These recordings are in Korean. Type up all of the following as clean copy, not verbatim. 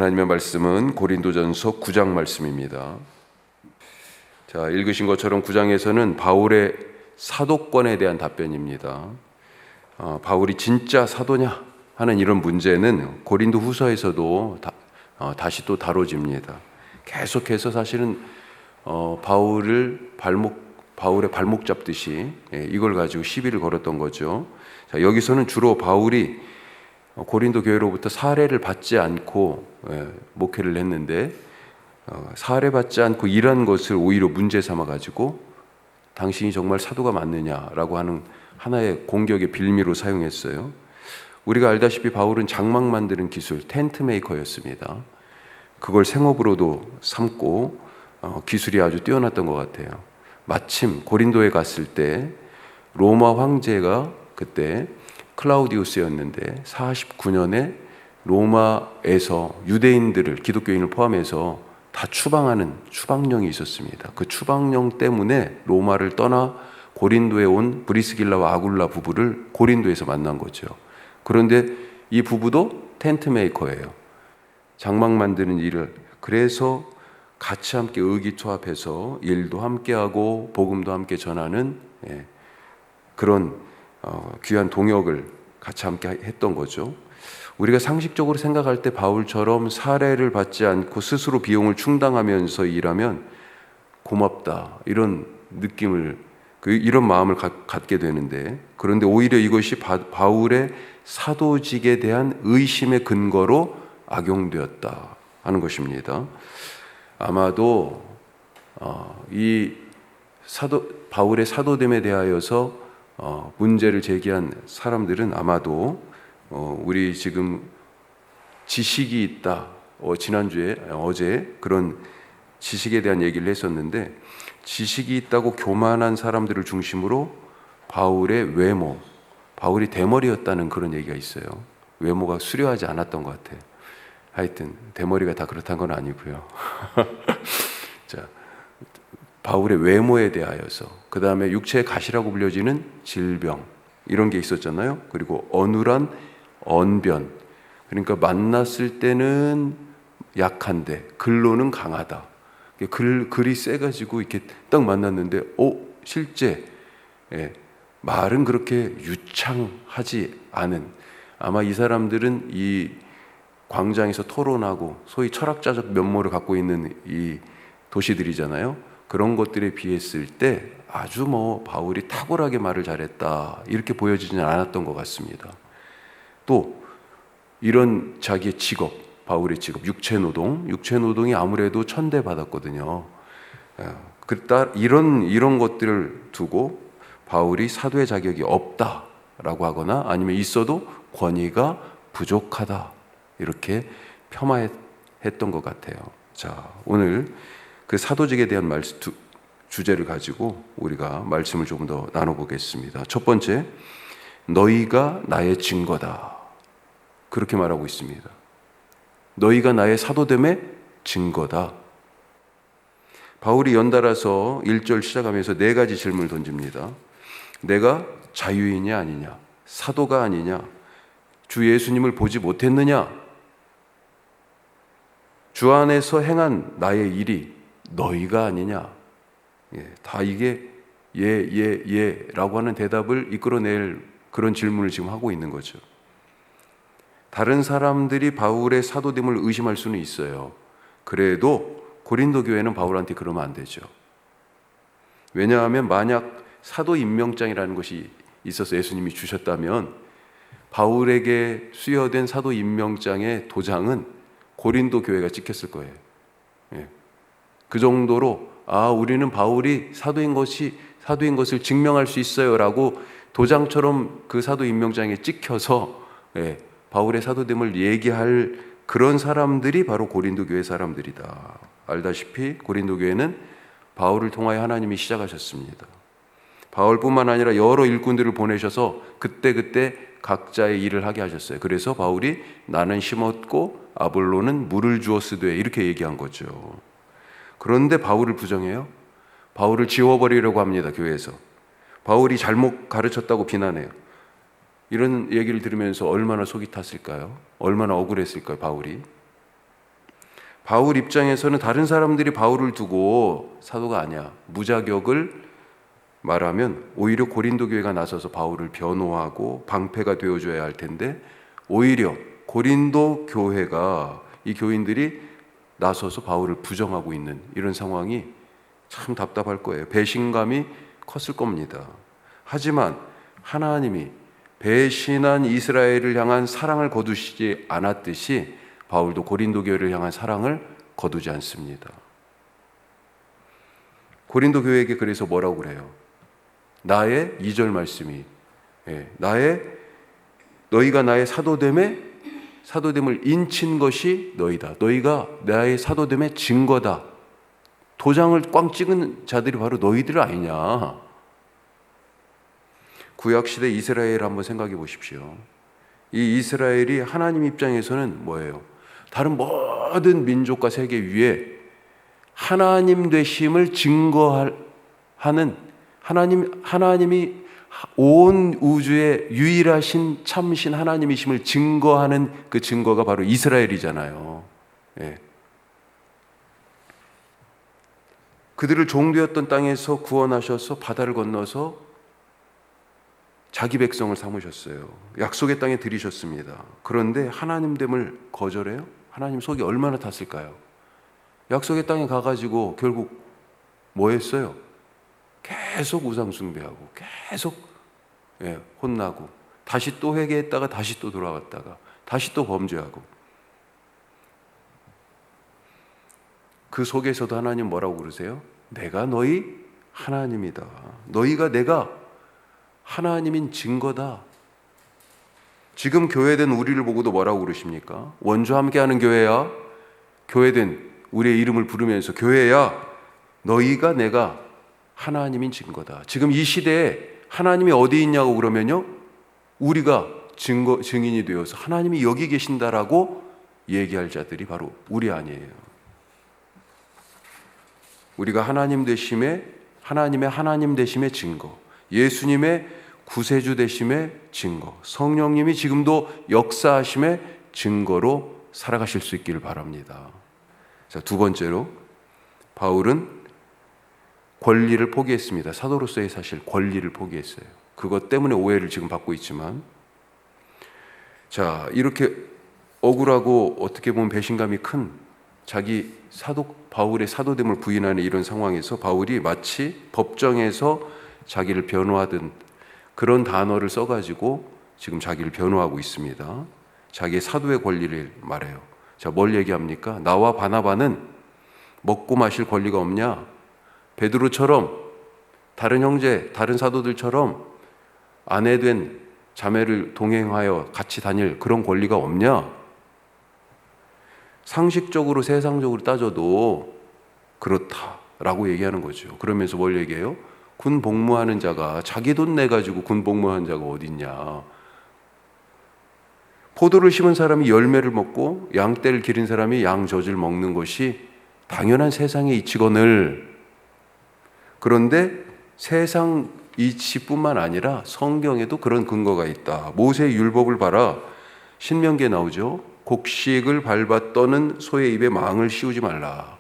하나님의 말씀은 고린도전서 9장 말씀입니다. 자, 읽으신 것처럼 9장에서는 바울의 사도권에 대한 답변입니다. 바울이 진짜 사도냐 하는 이런 문제는 고린도 후서에서도 다시 또 다뤄집니다. 계속해서 사실은 바울의 발목 잡듯이 이걸 가지고 시비를 걸었던 거죠. 자, 여기서는 주로 바울이 고린도 교회로부터 사례를 받지 않고 목회를 했는데, 사례받지 않고 일한 것을 오히려 문제 삼아 가지고 당신이 정말 사도가 맞느냐라고 하는 하나의 공격의 빌미로 사용했어요. 우리가 알다시피 바울은 장막 만드는 기술, 텐트 메이커였습니다. 그걸 생업으로도 삼고 기술이 아주 뛰어났던 것 같아요. 마침 고린도에 갔을 때 로마 황제가 그때 클라우디우스였는데 49년에 로마에서 유대인들을, 기독교인을 포함해서 다 추방하는 추방령이 있었습니다. 그 추방령 때문에 로마를 떠나 고린도에 온 브리스길라와 아굴라 부부를 고린도에서 만난 거죠. 그런데 이 부부도 텐트 메이커예요. 장막 만드는 일을, 그래서 같이 함께 의기투합해서 일도 함께하고 복음도 함께 전하는 그런 귀한 동역을 같이 함께 했던 거죠. 우리가 상식적으로 생각할 때 바울처럼 사례를 받지 않고 스스로 비용을 충당하면서 일하면 고맙다, 이런 느낌을, 이런 마음을 갖게 되는데, 그런데 오히려 이것이 바울의 사도직에 대한 의심의 근거로 악용되었다 하는 것입니다. 아마도 바울의 사도됨에 대하여서 문제를 제기한 사람들은 아마도 우리 지금 지식이 있다, 어제 그런 지식에 대한 얘기를 했었는데, 지식이 있다고 교만한 사람들을 중심으로 바울의 외모, 바울이 대머리였다는 그런 얘기가 있어요. 외모가 수려하지 않았던 것 같아요. 하여튼 대머리가 다 그렇다는 건 아니고요. 자, 바울의 외모에 대하여서, 그 다음에 육체의 가시라고 불려지는 질병, 이런 게 있었잖아요. 그리고 어눌한 언변, 그러니까 만났을 때는 약한데 글로는 강하다. 글이 세가지고 이렇게 딱 만났는데 실제 말은 그렇게 유창하지 않은, 아마 이 사람들은 이 광장에서 토론하고 소위 철학자적 면모를 갖고 있는 이 도시들이잖아요. 그런 것들에 비했을 때 아주 바울이 탁월하게 말을 잘했다, 이렇게 보여지지는 않았던 것 같습니다. 또 이런 자기의 직업, 바울의 직업, 육체노동이 아무래도 천대받았거든요. 이런 것들을 두고 바울이 사도의 자격이 없다라고 하거나 아니면 있어도 권위가 부족하다, 이렇게 폄하했던 것 같아요. 자, 오늘 그 사도직에 대한 주제를 가지고 우리가 말씀을 조금 더 나눠보겠습니다. 첫 번째, 너희가 나의 증거다, 그렇게 말하고 있습니다. 너희가 나의 사도됨의 증거다. 바울이 연달아서 1절 시작하면서 4가지 질문을 던집니다. 내가 자유인이 아니냐, 사도가 아니냐, 주 예수님을 보지 못했느냐, 주 안에서 행한 나의 일이 너희가 아니냐. 다 이게 라고 하는 대답을 이끌어낼 그런 질문을 지금 하고 있는 거죠. 다른 사람들이 바울의 사도됨을 의심할 수는 있어요. 그래도 고린도 교회는 바울한테 그러면 안 되죠. 왜냐하면 만약 사도 임명장이라는 것이 있어서 예수님이 주셨다면 바울에게 수여된 사도 임명장의 도장은 고린도 교회가 찍혔을 거예요. 그 정도로 우리는 바울이 사도인 것을 증명할 수 있어요 라고 도장처럼 그 사도 임명장에 찍혀서 바울의 사도됨을 얘기할 그런 사람들이 바로 고린도 교회 사람들이다. 알다시피 고린도 교회는 바울을 통하여 하나님이 시작하셨습니다. 바울뿐만 아니라 여러 일꾼들을 보내셔서 그때 각자의 일을 하게 하셨어요. 그래서 바울이 나는 심었고 아볼로는 물을 주었으되, 이렇게 얘기한 거죠. 그런데 바울을 부정해요. 바울을 지워버리려고 합니다. 교회에서 바울이 잘못 가르쳤다고 비난해요. 이런 얘기를 들으면서 얼마나 속이 탔을까요? 얼마나 억울했을까요, 바울이? 바울 입장에서는 다른 사람들이 바울을 두고 사도가 아니야, 무자격을 말하면 오히려 고린도 교회가 나서서 바울을 변호하고 방패가 되어줘야 할 텐데, 오히려 고린도 교회가, 이 교인들이 나서서 바울을 부정하고 있는 이런 상황이 참 답답할 거예요. 배신감이 컸을 겁니다. 하지만 하나님이 배신한 이스라엘을 향한 사랑을 거두시지 않았듯이 바울도 고린도 교회를 향한 사랑을 거두지 않습니다. 고린도 교회에게 그래서 뭐라고 그래요? 나의 2절 말씀이, 너희가 나의 사도됨을 인친 것이 너희다. 너희가 나의 사도됨의 증거다. 도장을 꽝 찍은 자들이 바로 너희들 아니냐. 구약시대 이스라엘 한번 생각해 보십시오. 이 이스라엘이 하나님 입장에서는 뭐예요? 다른 모든 민족과 세계 위에 하나님 되심을 증거하는, 하나님이 온 우주의 유일하신 참신 하나님이심을 증거하는 그 증거가 바로 이스라엘이잖아요. 그들을 종되었던 땅에서 구원하셔서 바다를 건너서 자기 백성을 삼으셨어요. 약속의 땅에 들이셨습니다. 그런데 하나님됨을 거절해요? 하나님 속이 얼마나 탔을까요? 약속의 땅에 가가지고 결국 뭐 했어요? 계속 우상 숭배하고 계속 혼나고 다시 또 회개했다가 다시 또 돌아왔다가 다시 또 범죄하고, 그 속에서도 하나님 뭐라고 그러세요? 내가 너희 하나님이다. 너희가 내가 하나님인 증거다. 지금 교회된 우리를 보고도 뭐라고 그러십니까? 원주와 함께하는 교회야, 교회된 우리의 이름을 부르면서 교회야, 너희가 내가 하나님인 증거다. 지금 이 시대에 하나님이 어디 있냐고 그러면요, 우리가 증인이 되어서 하나님이 여기 계신다라고 얘기할 자들이 바로 우리 아니에요. 우리가 하나님의 하나님 되심의 증거, 예수님의 구세주 되심의 증거, 성령님이 지금도 역사하심의 증거로 살아가실 수 있기를 바랍니다. 자, 두 번째로 바울은 권리를 포기했습니다. 사도로서의 사실 권리를 포기했어요. 그것 때문에 오해를 지금 받고 있지만, 자, 이렇게 억울하고 어떻게 보면 배신감이 큰 바울의 사도됨을 부인하는 이런 상황에서 바울이 마치 법정에서 자기를 변호하던 그런 단어를 써가지고 지금 자기를 변호하고 있습니다. 자기의 사도의 권리를 말해요. 자, 뭘 얘기합니까? 나와 바나바는 먹고 마실 권리가 없냐? 베드로처럼, 다른 형제, 다른 사도들처럼 아내된 자매를 동행하여 같이 다닐 그런 권리가 없냐? 상식적으로, 세상적으로 따져도 그렇다라고 얘기하는 거죠. 그러면서 뭘 얘기해요? 군 복무하는 자가, 자기 돈 내가지고 군 복무하는 자가 어딨냐? 포도를 심은 사람이 열매를 먹고 양떼를 기른 사람이 양젖을 먹는 것이 당연한 세상의 이치거늘. 그런데 세상 이치뿐만 아니라 성경에도 그런 근거가 있다. 모세의 율법을 봐라. 신명기에 나오죠. 곡식을 밟아 떠는 소의 입에 망을 씌우지 말라.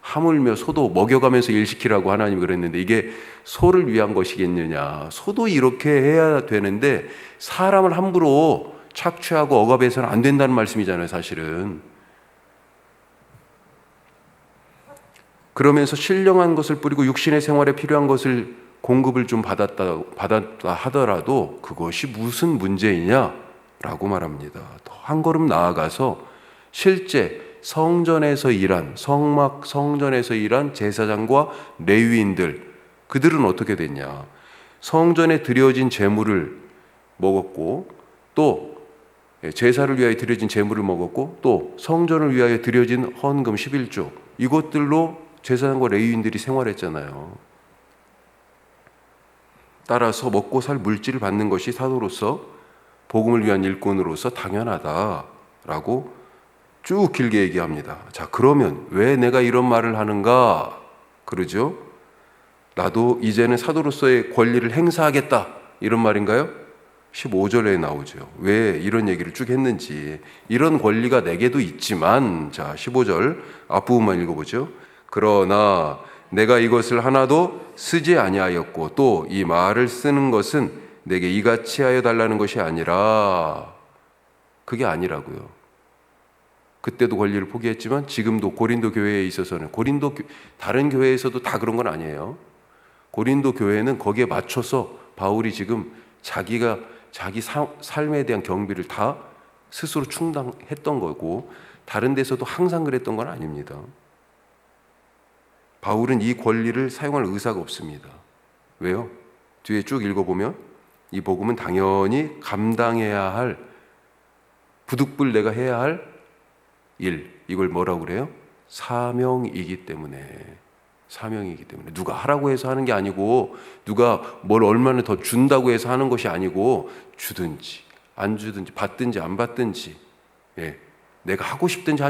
하물며 소도 먹여가면서 일시키라고 하나님이 그랬는데, 이게 소를 위한 것이겠느냐. 소도 이렇게 해야 되는데 사람을 함부로 착취하고 억압해서는 안 된다는 말씀이잖아요, 사실은. 그러면서 신령한 것을 뿌리고 육신의 생활에 필요한 것을 공급을 좀 받았다 하더라도 그것이 무슨 문제이냐라고 말합니다. 더 한 걸음 나아가서 실제 성전에서 일한, 성전에서 일한 제사장과 레위인들, 그들은 어떻게 됐냐? 성전에 드려진 제물을 먹었고, 또 제사를 위하여 드려진 제물을 먹었고, 또 성전을 위하여 드려진 헌금 11조, 이것들로 제사장과 레위인들이 생활했잖아요. 따라서 먹고 살 물질을 받는 것이 사도로서, 복음을 위한 일꾼으로서 당연하다라고 쭉 길게 얘기합니다. 자, 그러면 왜 내가 이런 말을 하는가? 그러죠? 나도 이제는 사도로서의 권리를 행사하겠다, 이런 말인가요? 15절에 나오죠. 왜 이런 얘기를 쭉 했는지. 이런 권리가 내게도 있지만, 자 15절 앞부분만 읽어보죠. 그러나 내가 이것을 하나도 쓰지 아니하였고 또 이 말을 쓰는 것은 내게 이같이 하여 달라는 것이 아니라, 그게 아니라고요. 그때도 권리를 포기했지만 지금도 고린도 교회에 있어서는, 다른 교회에서도 다 그런 건 아니에요. 고린도 교회는 거기에 맞춰서 바울이 지금 자기 삶에 대한 경비를 다 스스로 충당했던 거고, 다른 데서도 항상 그랬던 건 아닙니다. 바울은 이 권리를 사용할 의사가 없습니다. 왜요? 뒤에 쭉 읽어보면 이 복음은 당연히 감당해야 할, 부득불 내가 해야 할 일, 이걸 뭐라고 그래요? 사명이기 때문에. 누가 하라고 해서 하는 게 아니고, 누가 뭘 얼마나 더 준다고 해서 하는 것이 아니고, 주든지 안 주든지 받든지 안 받든지, 내가 하고 싶든지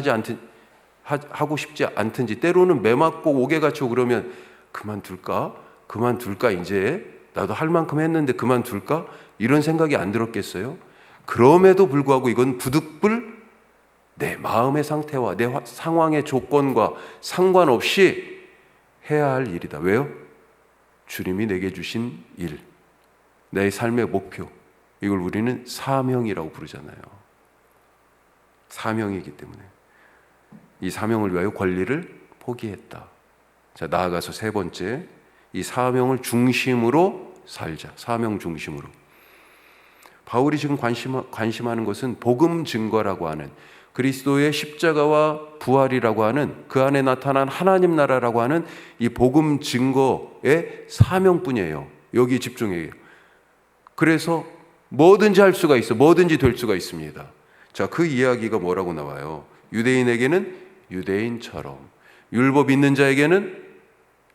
하고 싶지 않든지, 때로는 매 맞고 옥에 갇히고 그러면 그만둘까 이제 나도 할 만큼 했는데 그만둘까, 이런 생각이 안 들었겠어요? 그럼에도 불구하고 이건 부득불 내 마음의 상태와 내 상황의 조건과 상관없이 해야 할 일이다. 왜요? 주님이 내게 주신 일, 내 삶의 목표, 이걸 우리는 사명이라고 부르잖아요. 사명이기 때문에 이 사명을 위하여 권리를 포기했다. 자, 나아가서 세 번째, 이 사명을 중심으로 살자. 사명 중심으로. 바울이 지금 관심하는 것은 복음 증거라고 하는, 그리스도의 십자가와 부활이라고 하는, 그 안에 나타난 하나님 나라라고 하는 이 복음 증거의 사명뿐이에요. 여기 집중해요. 그래서 뭐든지 할 수가 있어, 뭐든지 될 수가 있습니다. 자, 그 이야기가 뭐라고 나와요? 유대인에게는 유대인처럼, 율법 있는 자에게는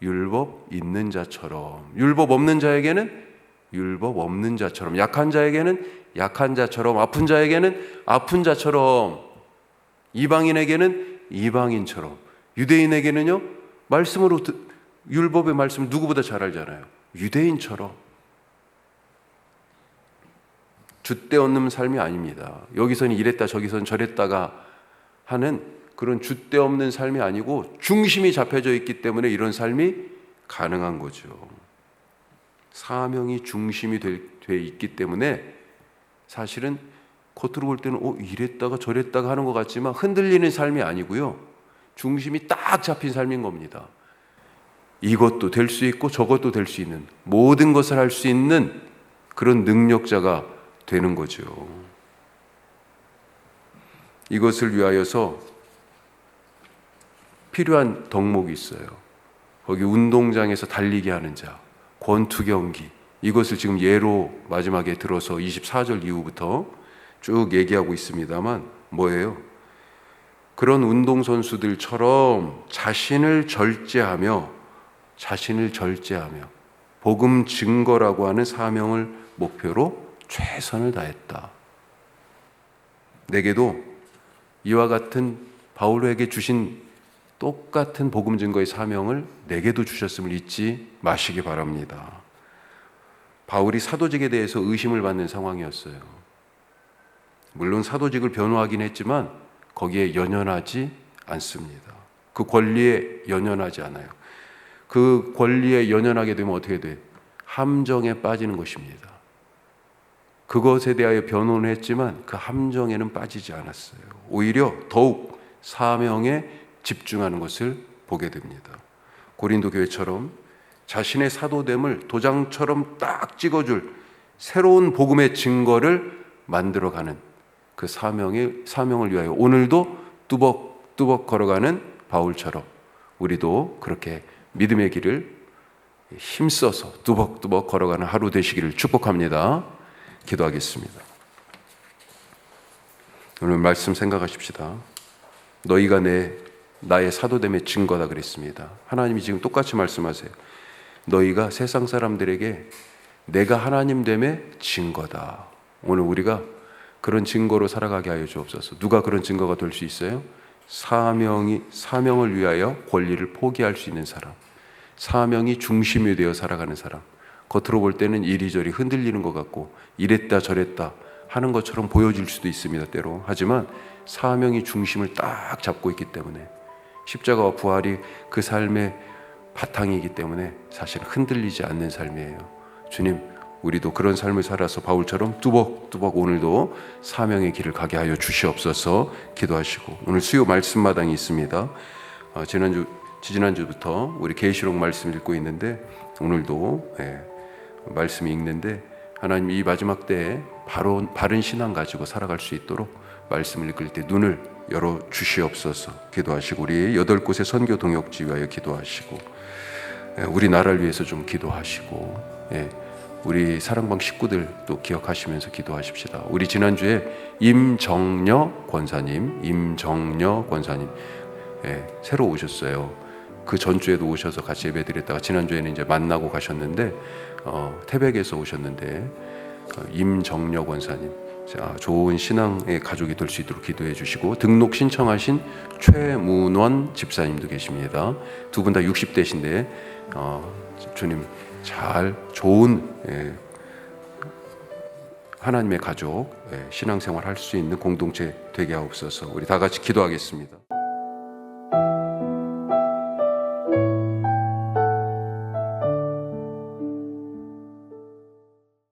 율법 있는 자처럼, 율법 없는 자에게는 율법 없는 자처럼, 약한 자에게는 약한 자처럼, 아픈 자에게는 아픈 자처럼, 이방인에게는 이방인처럼, 유대인에게는요, 율법의 말씀을 누구보다 잘 알잖아요. 유대인처럼. 줏대 없는 삶이 아닙니다. 여기서는 이랬다 저기서는 저랬다가 하는 그런 줏대 없는 삶이 아니고, 중심이 잡혀져 있기 때문에 이런 삶이 가능한 거죠. 사명이 중심이 돼 있기 때문에 사실은 겉으로 볼 때는 이랬다가 저랬다가 하는 것 같지만 흔들리는 삶이 아니고요, 중심이 딱 잡힌 삶인 겁니다. 이것도 될 수 있고 저것도 될 수 있는, 모든 것을 할 수 있는 그런 능력자가 되는 거죠. 이것을 위하여서 필요한 덕목이 있어요. 거기 운동장에서 달리기 하는 자, 권투 경기, 이것을 지금 예로 마지막에 들어서 24절 이후부터 쭉 얘기하고 있습니다만, 뭐예요? 그런 운동선수들처럼 자신을 절제하며 복음 증거라고 하는 사명을 목표로 최선을 다했다. 내게도 이와 같은 바울에게 주신 똑같은 복음 증거의 사명을 내게도 주셨음을 잊지 마시기 바랍니다. 바울이 사도직에 대해서 의심을 받는 상황이었어요. 물론 사도직을 변호하긴 했지만 거기에 연연하지 않습니다. 그 권리에 연연하지 않아요. 그 권리에 연연하게 되면 어떻게 돼요? 함정에 빠지는 것입니다. 그것에 대하여 변호는 했지만 그 함정에는 빠지지 않았어요. 오히려 더욱 사명에 집중하는 것을 보게 됩니다. 고린도 교회처럼 자신의 사도됨을 도장처럼 딱 찍어줄 새로운 복음의 증거를 만들어가는 그 사명을 위하여 오늘도 뚜벅뚜벅 걸어가는 바울처럼 우리도 그렇게 믿음의 길을 힘써서 뚜벅뚜벅 걸어가는 하루 되시기를 축복합니다. 기도하겠습니다. 오늘 말씀 생각하십시다. 너희가 나의 사도됨의 증거다 그랬습니다. 하나님이 지금 똑같이 말씀하세요. 너희가 세상 사람들에게 내가 하나님됨의 증거다. 오늘 우리가 그런 증거로 살아가게 하여 주옵소서. 누가 그런 증거가 될 수 있어요? 사명을 위하여 권리를 포기할 수 있는 사람, 사명이 중심이 되어 살아가는 사람, 겉으로 볼 때는 이리저리 흔들리는 것 같고 이랬다 저랬다 하는 것처럼 보여질 수도 있습니다, 때로. 하지만 사명이 중심을 딱 잡고 있기 때문에, 십자가와 부활이 그 삶의 바탕이기 때문에 사실 흔들리지 않는 삶이에요. 주님, 우리도 그런 삶을 살아서 바울처럼 뚜벅뚜벅 오늘도 사명의 길을 가게 하여 주시옵소서 기도하시고, 오늘 수요 말씀마당이 있습니다. 지난주부터 우리 계시록 말씀 읽고 있는데, 오늘도 말씀이 읽는데, 하나님 이 마지막 때에 바른 신앙 가지고 살아갈 수 있도록 말씀을 읽을 때 눈을 열어 주시옵소서 기도하시고, 우리 8곳의 선교 동역지 위하여 기도하시고, 우리나라를 위해서 좀 기도하시고, 우리 사랑방 식구들 또 기억하시면서 기도하십시다. 우리 지난주에 임정녀 권사님 새로 오셨어요. 그 전주에도 오셔서 같이 예배드렸다가 지난주에는 이제 만나고 가셨는데, 태백에서 오셨는데, 임정녀 권사님, 좋은 신앙의 가족이 될 수 있도록 기도해 주시고, 등록 신청하신 최문원 집사님도 계십니다. 두 분 다 60대신데 주님 잘 좋은 하나님의 가족, 신앙생활 할 수 있는 공동체 되게 하옵소서. 우리 다 같이 기도하겠습니다.